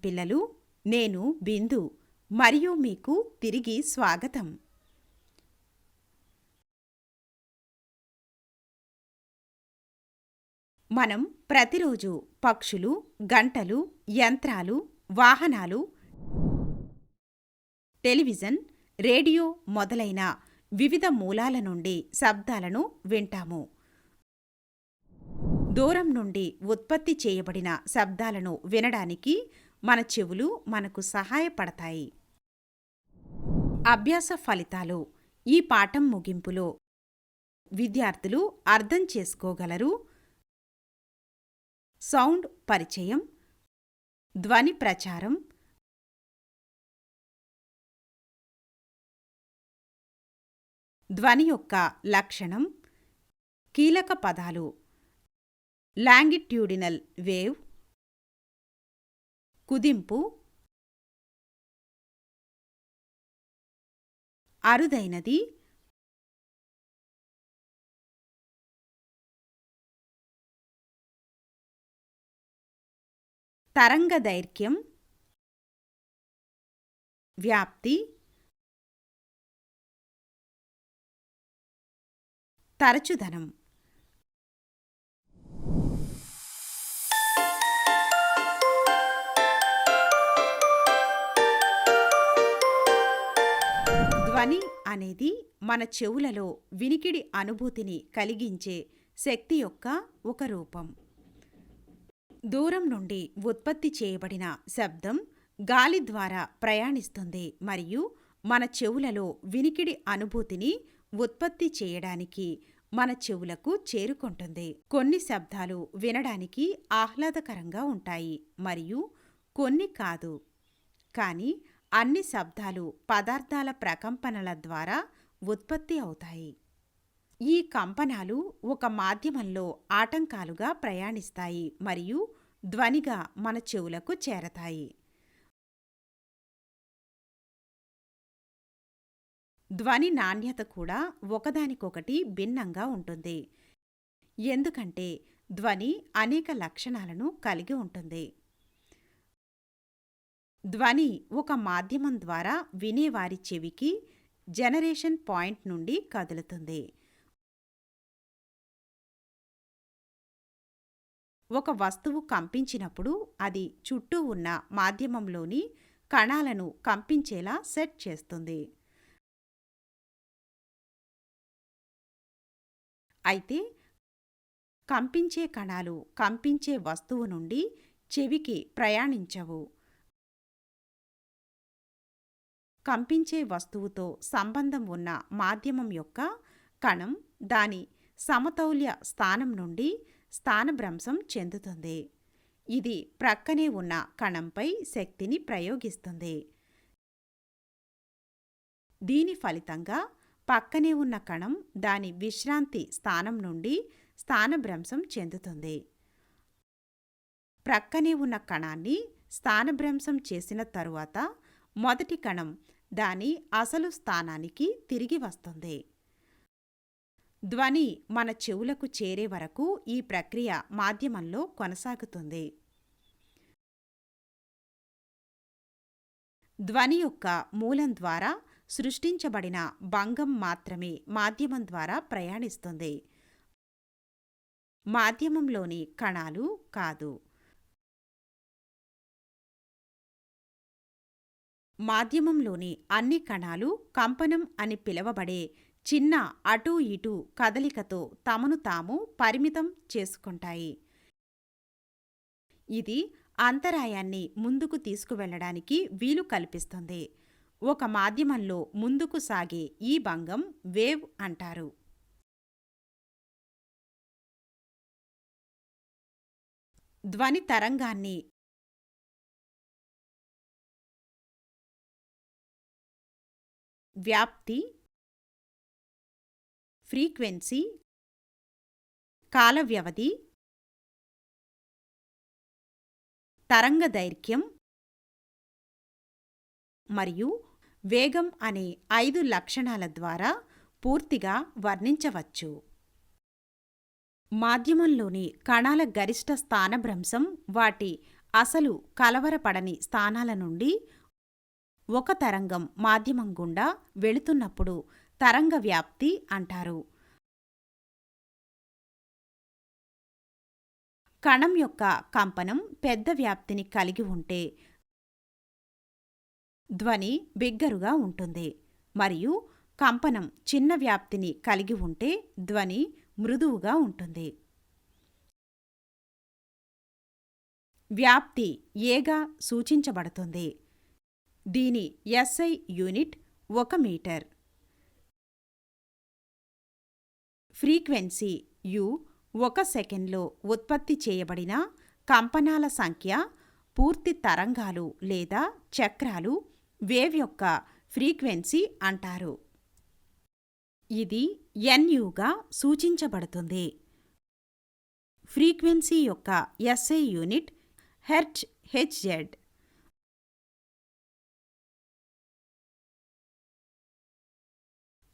పిల్లలు, నేను బిందు మరియు మీకు తిరిగి స్వాగతం. మనం ప్రతిరోజు పక్షులు, గంటలు, యంత్రాలు, వాహనాలు, టెలివిజన్, రేడియో మొదలైన వివిధ మూలాల నుండి శబ్దాలను వింటాము. దూరం నుండి ఉత్పత్తి చేయబడిన శబ్దాలను వినడానికి మన చెవులు మనకు సహాయపడతాయి. అభ్యాస ఫలితాలు. ఈ పాఠం ముగింపులో విద్యార్థులు అర్థం చేసుకోగలరు: సౌండ్ పరిచయం, ధ్వని ప్రచారం, ధ్వని యొక్క లక్షణం, కీలక పదాలు లాంగిట్యూడినల్ వేవ్, కుదింపు, అరుదైనది, తరంగదైర్ఘ్యం, వ్యాప్తి, తరచుదనం. ధ్వని అనేది మన చెవులలో వినికిడి అనుభూతిని కలిగించే శక్తి యొక్క ఒక రూపం. దూరం నుండి ఉత్పత్తి చేయబడిన శబ్దం గాలి ద్వారా ప్రయాణిస్తుంది మరియు మన చెవులలో వినికిడి అనుభూతిని ఉత్పత్తి చేయడానికి మన చెవులకు చేరుకుంటుంది. కొన్ని శబ్దాలు వినడానికి ఆహ్లాదకరంగా ఉంటాయి మరియు కొన్ని కాదు. కానీ అన్ని శబ్దాలు పదార్థాల ప్రకంపనల ద్వారా ఉత్పత్తి అవుతాయి. ఈ కంపనాలు ఒక మాధ్యమంలో ఆటంకాలుగా ప్రయాణిస్తాయి మరియు ధ్వనిగా మన చెవులకు చేరతాయి. ధ్వని నాణ్యత కూడా ఒకదానికొకటి భిన్నంగా ఉంటుంది, ఎందుకంటే ధ్వని అనేక లక్షణాలను కలిగి ఉంటుంది. ధ్వని ఒక మాధ్యమం ద్వారా వినేవారి చెవికి జనరేషన్ పాయింట్ నుండి కదులుతుంది. ఒక వస్తువు కంపించినప్పుడు అది చుట్టూ ఉన్న మాధ్యమంలోని కణాలను కంపించేలా సెట్ చేస్తుంది. అయితే కంపించే కణాలు కంపించే వస్తువు నుండి చెవికి ప్రయాణించవు. కంపించే వస్తువుతో సంబంధం ఉన్న మాధ్యమం యొక్క కణం దాని సమతౌల్య స్థానం నుండి స్థానభ్రంశం చెందుతుంది. ఇది ప్రక్కనే ఉన్న కణంపై శక్తిని ప్రయోగిస్తుంది. దీని ఫలితంగా పక్కనే ఉన్న కణం దాని విశ్రాంతి స్థానం నుండి స్థానభ్రంశం చెందుతుంది. ప్రక్కనే ఉన్న కణాన్ని స్థానభ్రంశం చేసిన తరువాత మొదటి కణం దాని అసలు స్థానానికి తిరిగి వస్తుంది. ధ్వని మన చెవులకు చేరే వరకు ఈ ప్రక్రియ మాధ్యమంలో కొనసాగుతుంది. ధ్వని యొక్క మూలం ద్వారా సృష్టించబడిన భంగం మాత్రమే మాధ్యమం ద్వారా ప్రయాణిస్తుంది, మాధ్యమంలోని కణాలు కాదు. మాధ్యమంలోని అన్ని కణాలు కంపనం అని పిలువబడే చిన్న అటూ ఇటూ కదలికతో తమను తాము పరిమితం చేసుకుంటాయి. ఇది అంతరాయాన్ని ముందుకు తీసుకువెళ్ళడానికి వీలు కల్పిస్తుంది. ఒక మాధ్యమంలో ముందుకు సాగే ఈ భంగం వేవ్ అంటారు. ధ్వని తరంగాన్ని వ్యాప్తి, ఫ్రీక్వెన్సీ, కాల వ్యవధి, తరంగదైర్ఘ్యం మరియు వేగం అనే 5 లక్షణాల ద్వారా పూర్తిగా వర్ణించవచ్చు. మాధ్యమంలోని కణాల గరిష్ట స్థానభ్రంశం వాటి అసలు కలవరపడని స్థానాల నుండి ఒక తరంగం మాధ్యమం గుండా వెళుతున్నప్పుడు తరంగ వ్యాప్తి అంటారు. కణం యొక్క కంపనం పెద్ద వ్యాప్తిని కలిగి ఉంటే ధ్వని బిగ్గరుగా ఉంటుంది, మరియు కంపనం చిన్న వ్యాప్తిని కలిగి ఉంటే ధ్వని మృదువుగా ఉంటుంది. వ్యాప్తి ఏగా సూచించబడుతుంది. దీని SI unit 1 metre. Frequency U 1 సెకన్లో ఉత్పత్తి చేయబడిన కంపనాల సంఖ్య పూర్తి తరంగాలు లేదా చక్రాలు వేవ్ యొక్క ఫ్రీక్వెన్సీ అంటారు. ఇది NUగా సూచించబడుతుంది. ఫ్రీక్వెన్సీ యొక్క SI యూనిట్ హెర్ట్జ్ HZ.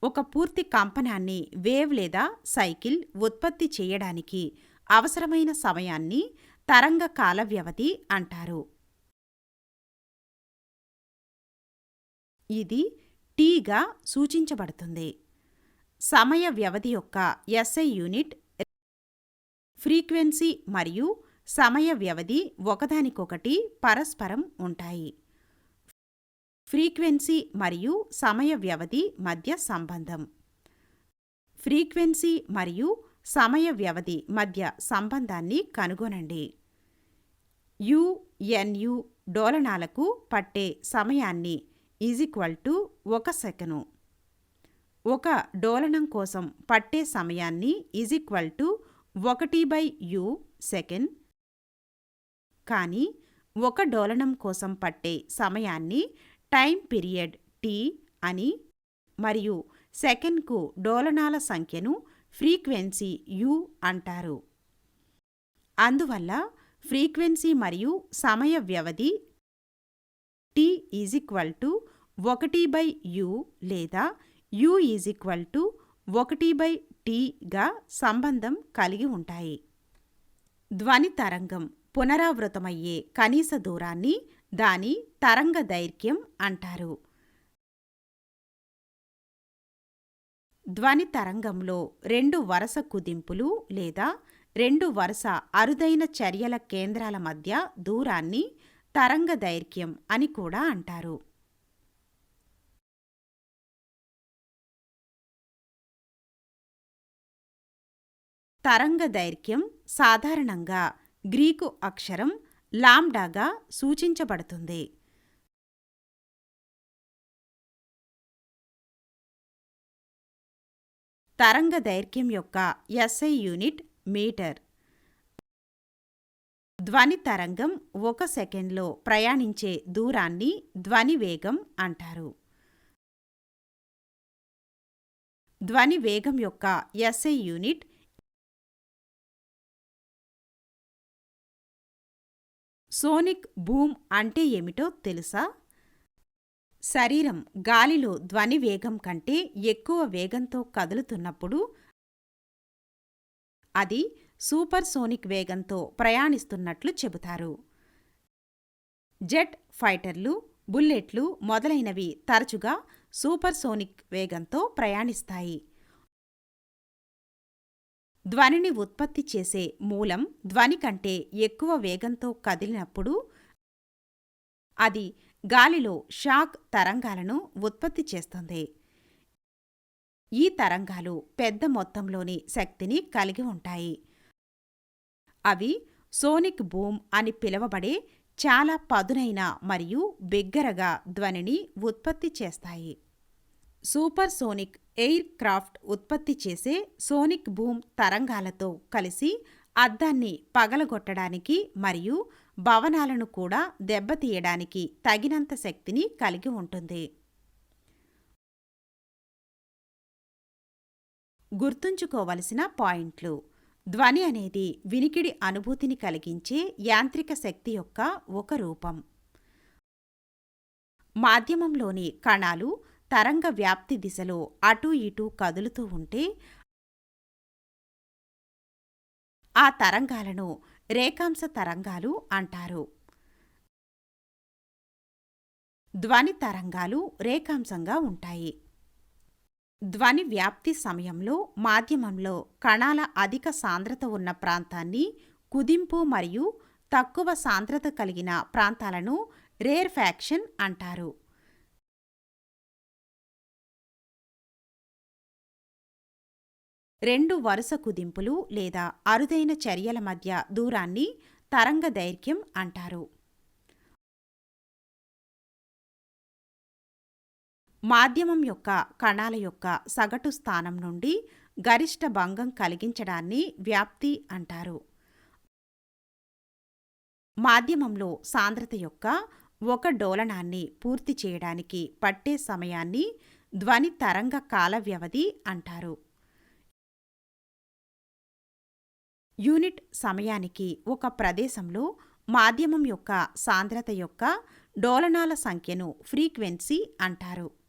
ఒక పూర్తి కంపనాన్ని వేవ్ లేదా సైకిల్ ఉత్పత్తి చేయడానికి అవసరమైన సమయాన్ని తరంగ కాల వ్యవధి అంటారు. ఇది Tగా సూచించబడుతుంది. సమయ వ్యవధి యొక్క SI యూనిట్ ఫ్రీక్వెన్సీ మరియు సమయ వ్యవధి ఒకదానికొకటి పరస్పరం ఉంటాయి. ఫ్రీక్వెన్సీ మరియు సమయ వ్యవధి మధ్య సంబంధం. ఫ్రీక్వెన్సీ మరియు సమయ వ్యవధి మధ్య సంబంధాన్ని కనుగొనండి. UNU డోలనాలకు పట్టే సమయాన్ని = 1 సెకను. ఒక డోలనం కోసం పట్టే సమయాన్ని =1/u సెకన్. కానీ ఒక డోలనం కోసం పట్టే సమయాన్ని టైమ్ పీరియడ్ T అని మరియు సెకన్కు డోలనాల సంఖ్యను ఫ్రీక్వెన్సీ U అంటారు. అందువల్ల ఫ్రీక్వెన్సీ మరియు సమయ వ్యవధి T =1/u లేదా U =1/Tగా సంబంధం కలిగి ఉంటాయి. ధ్వని తరంగం పునరావృతమయ్యే కనీస దూరాన్ని దాని తరంగ దైర్ఘ్యం అంటారు. ధ్వని తరంగంలో 2 వరుస కుదింపులు లేదా 2 వరుస అరుదైన చర్యల కేంద్రాల మధ్య దూరాన్ని తరంగ దైర్ఘ్యం అని కూడా అంటారు. తరంగ దైర్ఘ్యం సాధారణంగా గ్రీకు అక్షరం లాంబ్డాగా సూచించబడుతుంది. తరంగ దైర్ఘ్యం యొక్క SI యూనిట్ మీటర్. ధ్వని తరంగం 1 సెకన్లో ప్రయాణించే దూరాన్ని ధ్వని వేగం అంటారు. ధ్వని వేగం యొక్క SI యూనిట్ సోనిక్ బూమ్ అంటే ఏమిటో తెలుసా? శరీరం గాలిలో ధ్వని వేగం కంటే ఎక్కువ వేగంతో కదులుతున్నప్పుడు అది సూపర్సోనిక్ వేగంతో ప్రయాణిస్తున్నట్లు చెబుతారు. జెట్ ఫైటర్లు, బుల్లెట్లు మొదలైనవి తరచుగా సూపర్సోనిక్ వేగంతో ప్రయాణిస్తాయి. ధ్వనిని ఉత్పత్తి చేసే మూలం ధ్వని కంటే ఎక్కువ వేగంతో కదిలినప్పుడు అది గాలిలో షాక్ తరంగాలను ఉత్పత్తి చేస్తుంది. ఈ తరంగాలు పెద్ద మొత్తంలోని శక్తిని కలిగి ఉంటాయి. అవి సోనిక్ బూమ్ అని పిలువబడే చాలా పదునైన మరియు బిగ్గరగా ధ్వనిని ఉత్పత్తి చేస్తాయి. సూపర్సోనిక్ ఎయిర్ క్రాఫ్ట్ ఉత్పత్తి చేసే సోనిక్ బూమ్ తరంగాలతో కలిసి అద్దాన్ని పగలగొట్టడానికి మరియు భవనాలను కూడా దెబ్బతీయడానికి తగినంత శక్తిని కలిగి ఉంటుంది. గుర్తుంచుకోవలసిన పాయింట్లు: ధ్వని అనేది వినికిడి అనుభూతిని కలిగించే యాంత్రిక శక్తి యొక్క ఒక రూపం. మాధ్యమంలోని కణాలు తరంగ వ్యాప్తి దిశలో అటూ ఇటూ కదులుతూ ఉంటే ఆ తరంగాలను రేఖాంశ తరంగాలు అంటారు. ధ్వని తరంగాలు రేఖాంశంగా ఉంటాయి. ధ్వని వ్యాప్తి సమయంలో మాధ్యమంలో కణాల అధిక సాంద్రత ఉన్న ప్రాంతాన్ని కుదింపు మరియు తక్కువ సాంద్రత కలిగిన ప్రాంతాలను రేర్ఫాక్షన్ అంటారు. రెండు వరుస కుదింపులు లేదా అరుదైన చర్యల మధ్య దూరాన్ని తరంగదైర్ఘ్యం అంటారు. మాధ్యమం యొక్క కణాల యొక్క సగటు స్థానం నుండి గరిష్ట భంగం కలిగించడాన్ని వ్యాప్తి అంటారు. మాధ్యమంలో సాంద్రత యొక్క ఒక డోలనాన్ని పూర్తి చేయడానికి పట్టే సమయాన్ని ధ్వని తరంగ కాల వ్యవధి అంటారు. యూనిట్ సమయానికి ఒక ప్రదేశంలో మాధ్యమం యొక్క సాంద్రత యొక్క డోలనాల సంఖ్యను ఫ్రీక్వెన్సీ అంటారు.